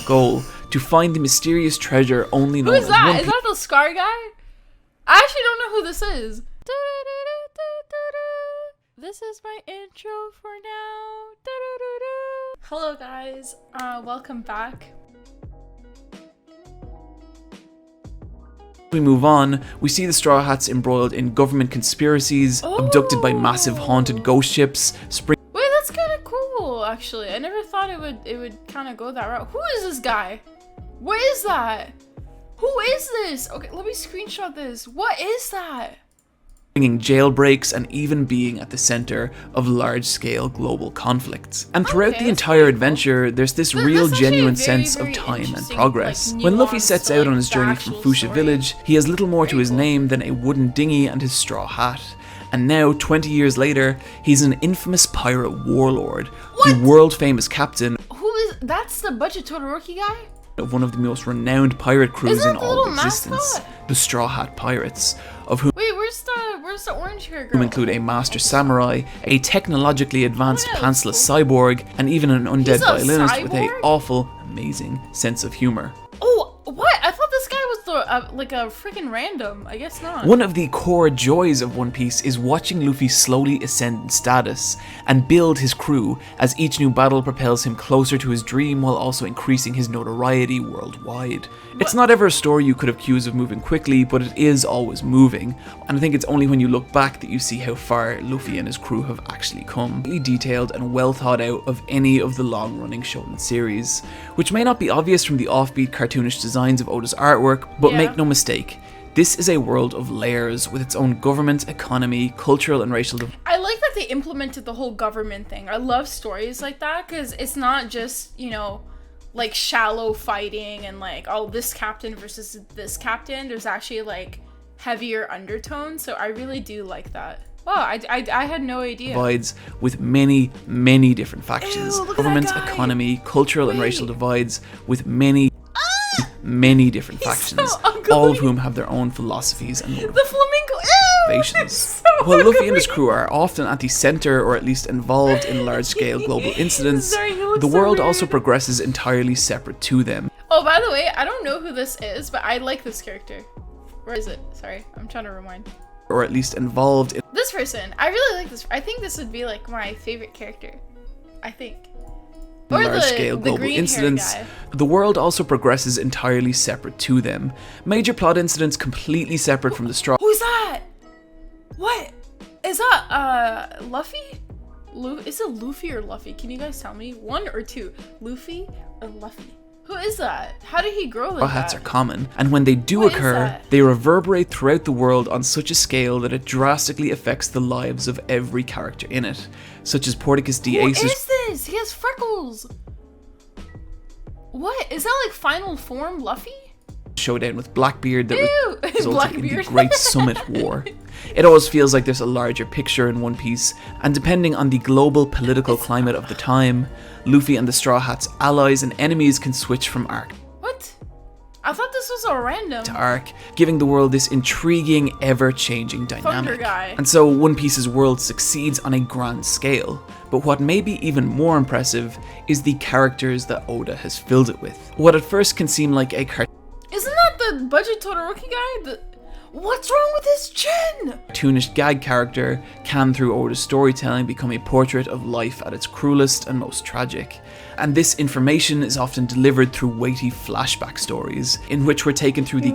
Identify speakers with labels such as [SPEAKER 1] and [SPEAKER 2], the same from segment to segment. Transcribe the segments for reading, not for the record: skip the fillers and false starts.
[SPEAKER 1] goal to find the mysterious treasure only known
[SPEAKER 2] Who is that?
[SPEAKER 1] as One
[SPEAKER 2] Is that the Scar guy? I actually don't know who this is. This is my intro for now. Hello guys, welcome back.
[SPEAKER 1] We move on, we see the Straw Hats embroiled in government conspiracies, abducted by massive haunted ghost ships,
[SPEAKER 2] Wait, that's kind of cool, actually. I never thought it would kind of go that route. Who is this guy? What is that? Who is this? Okay, let me screenshot this. What is that?
[SPEAKER 1] bringing jailbreaks and even being at the center of large-scale global conflicts. And throughout the entire adventure, there's this real genuine sense of time and progress. When Luffy sets out on his journey from Fuchsia Village, he has little more to his name than a wooden dinghy and his straw hat. And now, 20 years later, he's an infamous pirate warlord, the world-famous captain
[SPEAKER 2] That's the Budget Todoroki guy?
[SPEAKER 1] Of one of the most renowned pirate crews in all of existence, the Straw Hat Pirates, of whom
[SPEAKER 2] where's the orange hair girl?
[SPEAKER 1] include a master samurai, a technologically advanced pantsless cyborg, and even an undead violinist with a awful, amazing sense of humor.
[SPEAKER 2] Oh, what? I thought this guy was like a freaking random. I guess not.
[SPEAKER 1] One of the core joys of One Piece is watching Luffy slowly ascend in status and build his crew as each new battle propels him closer to his dream while also increasing his notoriety worldwide. It's not ever a story you could accuse of moving quickly, but it is always moving, and I think it's only when you look back that you see how far Luffy and his crew have actually come. Really detailed and well thought out of any of the long-running shonen series, which may not be obvious from the offbeat cartoonish designs of Oda's artwork, but make no mistake, this is a world of layers with its own government, economy, cultural and racial
[SPEAKER 2] I like that they implemented the whole government thing. I love stories like that because it's not just, you know, like shallow fighting and like, oh, this captain versus this captain. There's actually like heavier undertones, so I really do like that. Wow, I had no idea.
[SPEAKER 1] Divides with many, many different factions.
[SPEAKER 2] Ew,
[SPEAKER 1] Government, economy, cultural and racial divides with many different factions,
[SPEAKER 2] so
[SPEAKER 1] all of whom have their own philosophies and
[SPEAKER 2] the flamingo.
[SPEAKER 1] motivations.
[SPEAKER 2] So
[SPEAKER 1] While Luffy and his crew are often at the center or at least involved in large-scale global incidents, the world also progresses entirely separate to them.
[SPEAKER 2] Oh, by the way, I don't know who this is, but I like this character. Where is it? Sorry, I'm trying to rewind.
[SPEAKER 1] Or at least involved in
[SPEAKER 2] this person. I really like this. I think this would be like my favorite character. I think. Or
[SPEAKER 1] large-scale global incidents. The world also progresses entirely separate to them. Major plot incidents completely separate from the Straw.
[SPEAKER 2] Who's that? What? Is that Luffy? Is it Luffy or Luffy? Can you guys tell me? One or two? Luffy or Luffy? Who is that? How did he grow like that?
[SPEAKER 1] Straw hats are common, and when they do occur, they reverberate throughout the world on such a scale that it drastically affects the lives of every character in it, such as Porticus D. Ace's.
[SPEAKER 2] What is this? He has freckles. What? Is that like final form Luffy?
[SPEAKER 1] Showdown with Blackbeard that resulted in the
[SPEAKER 2] Blackbeard.
[SPEAKER 1] Great Summit War. It always feels like there's a larger picture in One Piece, and depending on the global political climate of the time, Luffy and the Straw Hats' allies and enemies can switch from arc
[SPEAKER 2] What? I thought this was a random
[SPEAKER 1] to arc, giving the world this intriguing, ever-changing dynamic.
[SPEAKER 2] guy.
[SPEAKER 1] And so One Piece's world succeeds on a grand scale, but what may be even more impressive is the characters that Oda has filled it with. What at first can seem like a
[SPEAKER 2] Isn't that the Budget Todoroki guy? What's wrong with his chin?
[SPEAKER 1] cartoonish gag character can, through Oda's storytelling, become a portrait of life at its cruelest and most tragic. And this information is often delivered through weighty flashback stories, in which we're taken through the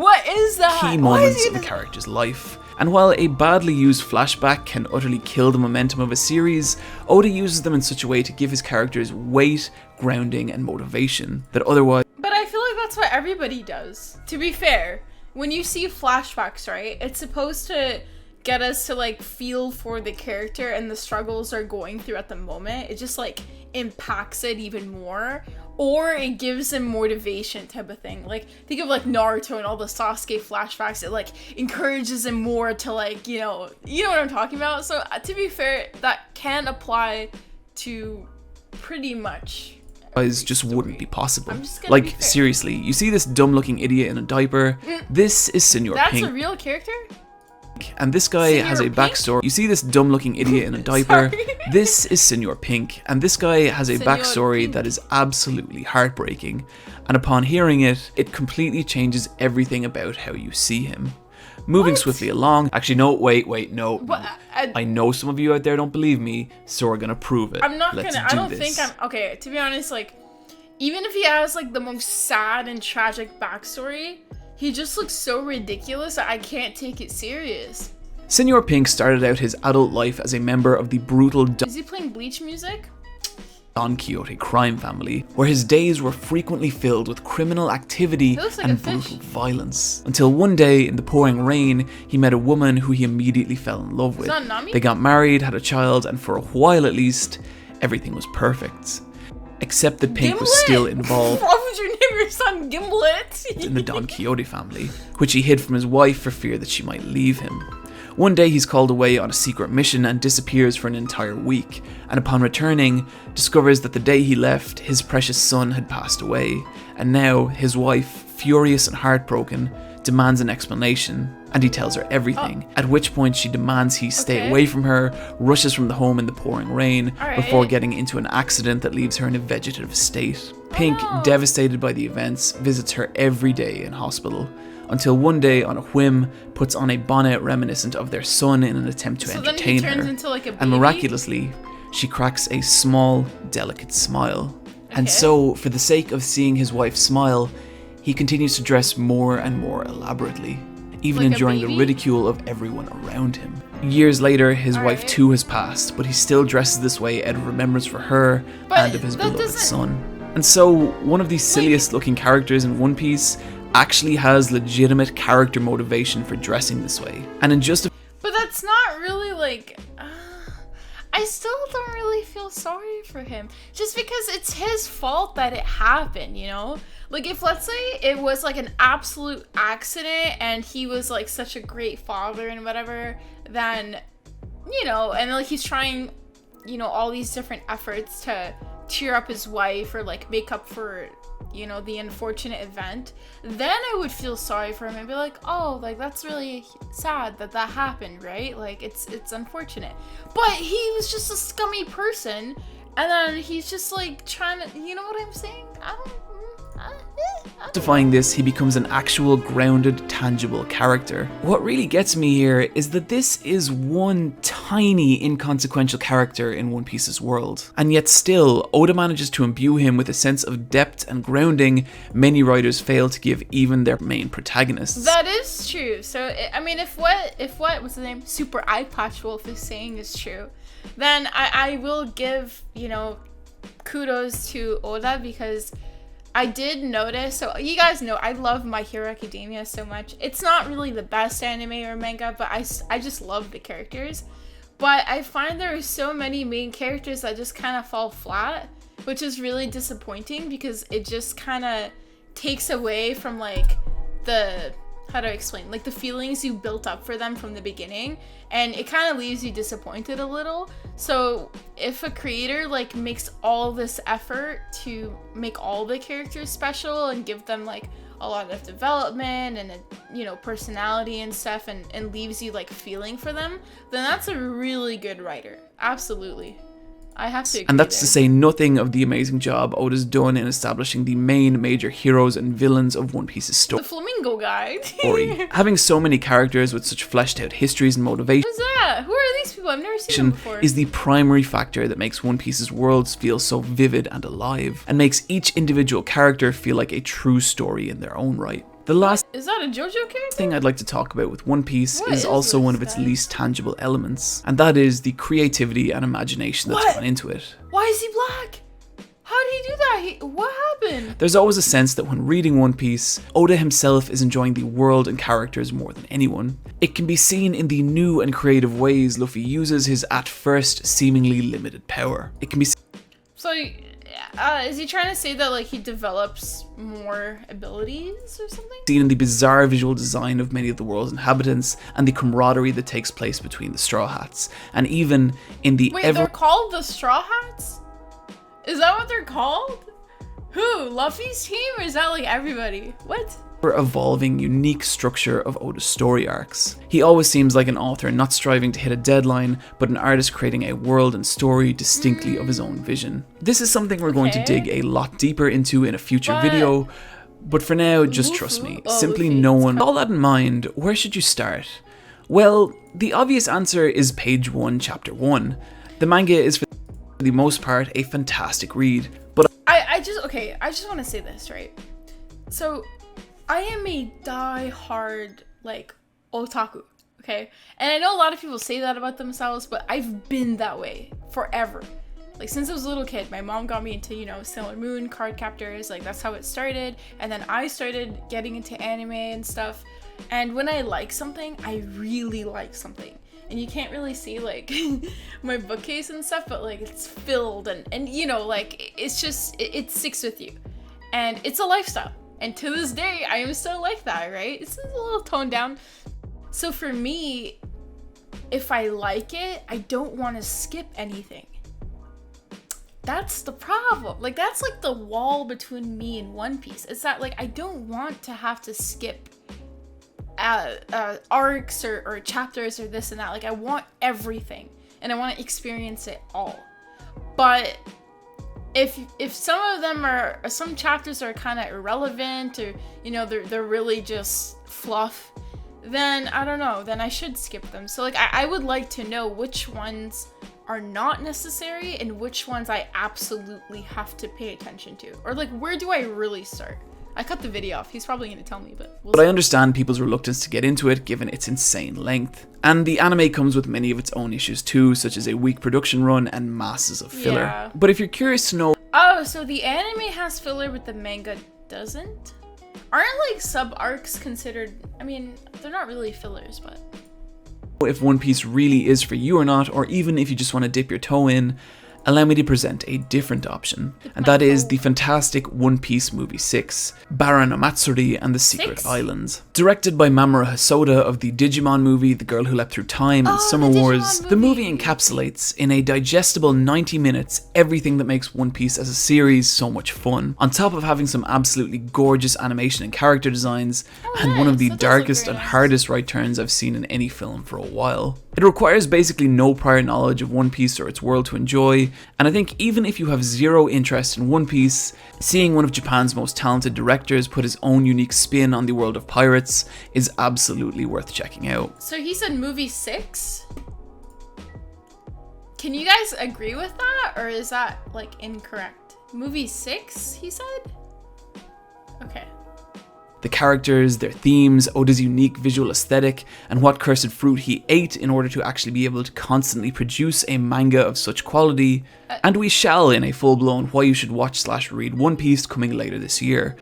[SPEAKER 1] key moments of a character's life. And while a badly used flashback can utterly kill the momentum of a series, Oda uses them in such a way to give his characters weight, grounding, and motivation that otherwise...
[SPEAKER 2] But I feel like that's what everybody does. To be fair, when you see flashbacks, right, it's supposed to get us to like feel for the character and the struggles they're going through at the moment. It just like impacts it even more, or it gives them motivation type of thing. Like think of like Naruto and all the Sasuke flashbacks. It like encourages him more to like, you know what I'm talking about. So to be fair, that can apply to pretty much
[SPEAKER 1] just wouldn't be possible. Like, seriously, you see this dumb-looking idiot in a diaper? This is Senor Pink.
[SPEAKER 2] That's a real character?
[SPEAKER 1] And this guy has a
[SPEAKER 2] Pink?
[SPEAKER 1] backstory. You see this dumb looking idiot in a diaper?
[SPEAKER 2] Sorry.
[SPEAKER 1] This is Senor Pink, and this guy has a
[SPEAKER 2] Senor
[SPEAKER 1] backstory
[SPEAKER 2] Pink.
[SPEAKER 1] that is absolutely heartbreaking. And upon hearing it, it completely changes everything about how you see him. Moving
[SPEAKER 2] What?
[SPEAKER 1] swiftly along. Actually, no, wait, no.
[SPEAKER 2] What?
[SPEAKER 1] I know some of you out there don't believe me, so we're gonna prove it.
[SPEAKER 2] I'm not
[SPEAKER 1] Let's
[SPEAKER 2] gonna.
[SPEAKER 1] do
[SPEAKER 2] I don't
[SPEAKER 1] this.
[SPEAKER 2] think I'm. Okay, to be honest, like, even if he has like the most sad and tragic backstory, he just looks so ridiculous that I can't take it serious.
[SPEAKER 1] Senor Pink started out his adult life as a member of the brutal
[SPEAKER 2] Is he playing Bleach music?
[SPEAKER 1] Don Quixote crime family, where his days were frequently filled with criminal activity
[SPEAKER 2] He looks like
[SPEAKER 1] and
[SPEAKER 2] a fish.
[SPEAKER 1] brutal violence. Until one day, in the pouring rain, he met a woman who he immediately fell in love with.
[SPEAKER 2] that Nami?
[SPEAKER 1] They got married, had a child, and for a while at least, everything was perfect. Except that Pink was
[SPEAKER 2] Gimlet?
[SPEAKER 1] still involved
[SPEAKER 2] Why would you name your son Gimlet?
[SPEAKER 1] in the Don Quixote family, which he hid from his wife for fear that she might leave him. One day he's called away on a secret mission and disappears for an entire week, and upon returning, discovers that the day he left, his precious son had passed away, and now his wife, furious and heartbroken, demands an explanation, and he tells her everything, at which point she demands he stay
[SPEAKER 2] Okay.
[SPEAKER 1] away from her, rushes from the home in the pouring rain,
[SPEAKER 2] Alright.
[SPEAKER 1] before getting into an accident that leaves her in a vegetative state. Pink,
[SPEAKER 2] no.
[SPEAKER 1] devastated by the events, visits her every day in hospital, until one day, on a whim, puts on a bonnet reminiscent of their son in an attempt to
[SPEAKER 2] So then
[SPEAKER 1] entertain
[SPEAKER 2] he turns
[SPEAKER 1] her.
[SPEAKER 2] into like a baby.
[SPEAKER 1] And miraculously, she cracks a small, delicate smile. And
[SPEAKER 2] Okay.
[SPEAKER 1] so, for the sake of seeing his wife smile, he continues to dress more and more elaborately, even
[SPEAKER 2] Like a
[SPEAKER 1] enduring the
[SPEAKER 2] baby?
[SPEAKER 1] ridicule of everyone around him. Years later, his wife
[SPEAKER 2] Alright.
[SPEAKER 1] too has passed, but he still dresses this way out of remembrance for her
[SPEAKER 2] But
[SPEAKER 1] and of his
[SPEAKER 2] that
[SPEAKER 1] beloved
[SPEAKER 2] doesn't-
[SPEAKER 1] son. And so, one of the silliest looking characters in One Piece actually has legitimate character motivation for dressing this way. And in just a
[SPEAKER 2] But that's not really like. I still don't really feel sorry for him. Just because it's his fault that it happened, you know? Like, if let's say it was like an absolute accident and he was like such a great father and whatever, then, you know, and like he's trying, you know, all these different efforts to cheer up his wife or like make up for, you know, the unfortunate event, then I would feel sorry for him and be like, oh, like that's really sad that that happened, right? Like it's unfortunate. But he was just a scummy person, and then he's just like trying to, you know what I'm saying? I don't
[SPEAKER 1] Justifying this, he becomes an actual grounded, tangible character. What really gets me here is that this is one tiny, inconsequential character in One Piece's world. And yet still, Oda manages to imbue him with a sense of depth and grounding many writers fail to give even their main protagonists.
[SPEAKER 2] That is true. So I mean, if what what's the name, Super EYEPATCH Wolf is saying is true, then I will give, you know, kudos to Oda, because I did notice, so you guys know I love My Hero Academia so much. It's not really the best anime or manga, but I just love the characters. But I find there are so many main characters that just kind of fall flat, which is really disappointing, because it just kind of takes away from like the, how do I explain, like the feelings you built up for them from the beginning, and it kind of leaves you disappointed a little. So if a creator like makes all this effort to make all the characters special and give them like a lot of development and, you know, personality and stuff, and leaves you like feeling for them, then that's a really good writer. Absolutely. I have to agree
[SPEAKER 1] And that's
[SPEAKER 2] there.
[SPEAKER 1] to say nothing of the amazing job Oda's done in establishing the main major heroes and villains of One Piece's
[SPEAKER 2] The flamingo guy.
[SPEAKER 1] story. Having so many characters with such fleshed out histories and motivations
[SPEAKER 2] Who's that? Who are these people? I've never seen them before.
[SPEAKER 1] is the primary factor that makes One Piece's worlds feel so vivid and alive, and makes each individual character feel like a true story in their own right. The last
[SPEAKER 2] Is that a JoJo character?
[SPEAKER 1] thing I'd like to talk about with One Piece
[SPEAKER 2] What
[SPEAKER 1] is
[SPEAKER 2] is
[SPEAKER 1] also
[SPEAKER 2] this,
[SPEAKER 1] one of its
[SPEAKER 2] guys?
[SPEAKER 1] least tangible elements, and that is the creativity and imagination that's
[SPEAKER 2] What?
[SPEAKER 1] gone into it.
[SPEAKER 2] Why is he black? How did he do that? What happened?
[SPEAKER 1] There's always a sense that when reading One Piece, Oda himself is enjoying the world and characters more than anyone. It can be seen in the new and creative ways Luffy uses his at first seemingly limited power. It can be
[SPEAKER 2] So, is he trying to say that like he develops more abilities or something?
[SPEAKER 1] seen in the bizarre visual design of many of the world's inhabitants and the camaraderie that takes place between the Straw Hats, and even in the
[SPEAKER 2] Wait, they're called the Straw Hats? Is that what they're called? Who? Luffy's team, or is that like everybody? What?
[SPEAKER 1] evolving, unique structure of Oda's story arcs. He always seems like an author not striving to hit a deadline, but an artist creating a world and story distinctly of his own vision. This is something we're going to dig a lot deeper into in a future video, but for now, just trust me, simply no one. With all that in mind, where should you start? Well, the obvious answer is page 1, chapter 1. The manga is for the most part a fantastic read, but
[SPEAKER 2] I just want to say this, right? So, I am a die-hard, like, otaku, okay? And I know a lot of people say that about themselves, but I've been that way forever. Like, since I was a little kid, my mom got me into, you know, Sailor Moon, card captors, like, that's how it started. And then I started getting into anime and stuff. And when I like something, I really like something. And you can't really see, like, my bookcase and stuff, but, like, it's filled and you know, like, it's just, it sticks with you. And it's a lifestyle. And to this day, I am still like that, right? It's a little toned down. So for me, if I like it, I don't want to skip anything. That's the problem. Like, that's like the wall between me and One Piece. It's that, like, I don't want to have to skip arcs or chapters or this and that. Like, I want everything and I want to experience it all. But if some of them are, some chapters are kind of irrelevant, or, you know, they're really just fluff, then I don't know, then I should skip them. So, like, I would like to know which ones are not necessary and which ones I absolutely have to pay attention to. Or, like, where do I really start? I cut the video off. He's probably going to tell me, but we'll see.
[SPEAKER 1] I understand people's reluctance to get into it given its insane length. And the anime comes with many of its own issues too, such as a weak production run and masses of filler.
[SPEAKER 2] Yeah.
[SPEAKER 1] But if you're curious to know...
[SPEAKER 2] Oh, so the anime has filler but the manga doesn't? Aren't, like, sub-arcs considered... I mean, they're not really fillers, but...
[SPEAKER 1] if One Piece really is for you or not, or even if you just want to dip your toe in, allow me to present a different option, and that is the fantastic One Piece Movie 6, Bara no Matsuri and the Secret Islands. Directed by Mamoru Hosoda of the Digimon movie The Girl Who Leapt Through Time and Summer Wars, the movie encapsulates in a digestible 90 minutes everything that makes One Piece as a series so much fun, on top of having some absolutely gorgeous animation and character designs, and one of the darkest and hardest right turns I've seen in any film for a while. It requires basically no prior knowledge of One Piece or its world to enjoy, and I think even if you have zero interest in One Piece, seeing one of Japan's most talented directors put his own unique spin on the world of pirates is absolutely worth checking out.
[SPEAKER 2] So he said movie 6? Can you guys agree with that, or is that, like, incorrect? Movie 6, he said? Okay.
[SPEAKER 1] The characters, their themes, Oda's unique visual aesthetic, and what cursed fruit he ate in order to actually be able to constantly produce a manga of such quality, and we shall in a full-blown why you should watch/read One Piece coming later this year.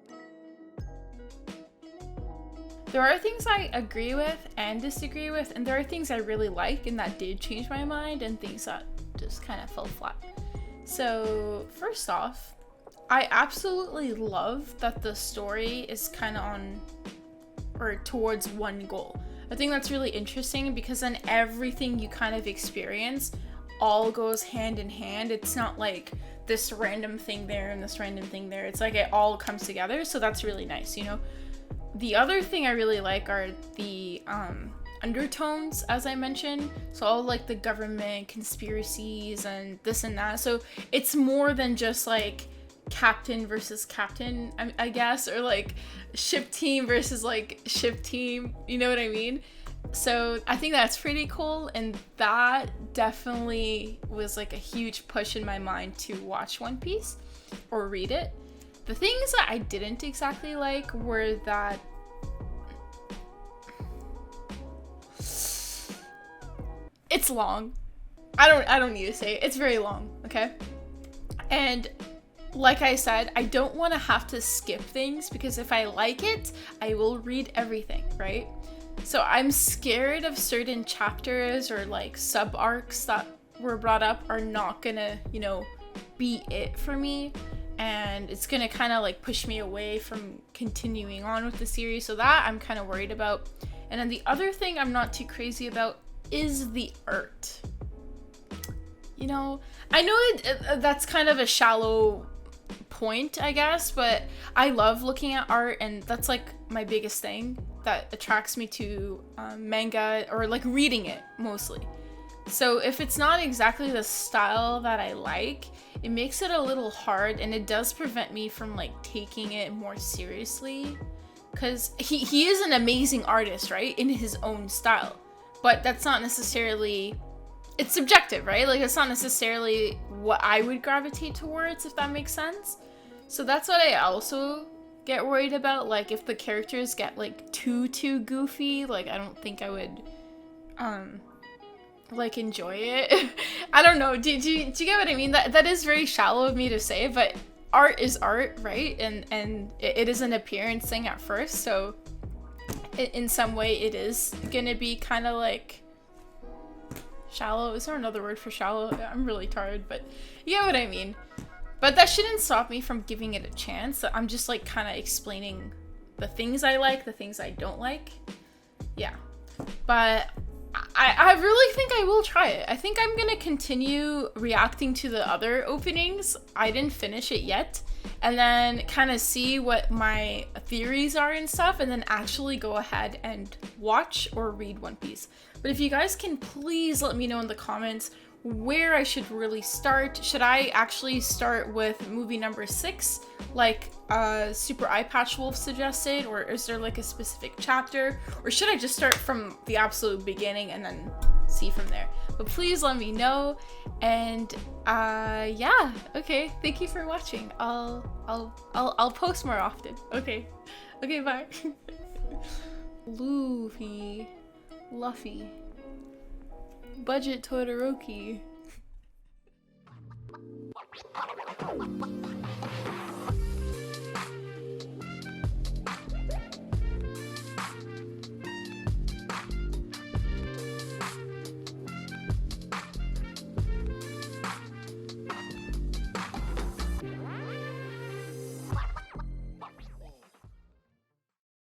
[SPEAKER 2] There are things I agree with and disagree with, and there are things I really like and that did change my mind, and things that just kind of fell flat. So, first off, I absolutely love that the story is kind of on, or towards one goal. I think that's really interesting because then everything you kind of experience all goes hand in hand. It's not like this random thing there and this random thing there. It's like it all comes together, so that's really nice, you know? The other thing I really like are the undertones, as I mentioned. So all, like, the government conspiracies and this and that. So it's more than just, like, captain versus captain, I guess, or, like, ship team versus, like, ship team, you know what I mean? So I think that's pretty cool, and that definitely was, like, a huge push in my mind to watch One Piece or read it. The things that I didn't exactly like were that it's long. I don't need to say it. It's very long, okay? And like I said, I don't want to have to skip things because if I like it, I will read everything, right? So I'm scared of certain chapters or, like, sub-arcs that were brought up are not gonna, you know, be it for me. And it's gonna kind of, like, push me away from continuing on with the series. So that I'm kind of worried about. And then the other thing I'm not too crazy about is the art. You know, I know that's kind of a shallow point, I guess, but I love looking at art, and that's like my biggest thing that attracts me to manga, or like reading it mostly. So if it's not exactly the style that I like, it makes it a little hard, and it does prevent me from like taking it more seriously, because he is an amazing artist, right, in his own style, but that's not necessarily, it's subjective, right? Like, it's not necessarily what I would gravitate towards, if that makes sense. So that's what I also get worried about. Like, if the characters get like too goofy, like, I don't think I would like enjoy it. I don't know. Do you get what I mean? That is very shallow of me to say, but art is art, right? And it is an appearance thing at first, so in some way it is gonna be kind of like shallow. Is there another word for shallow? I'm really tired, but you get what I mean. But that shouldn't stop me from giving it a chance. I'm just like kind of explaining the things I like, the things I don't like. Yeah. But I really think I will try it. I think I'm gonna continue reacting to the other openings. I didn't finish it yet. And then kind of see what my theories are and stuff, and then actually go ahead and watch or read One Piece. But if you guys can please let me know in the comments where I should really start. Should I actually start with movie number 6, like Super EYEPATCH Wolf suggested, or is there like a specific chapter, or should I just start from the absolute beginning and then see from there? But please let me know. And yeah, okay, thank you for watching. I'll post more often. Okay, bye. Luffy, budget Todoroki.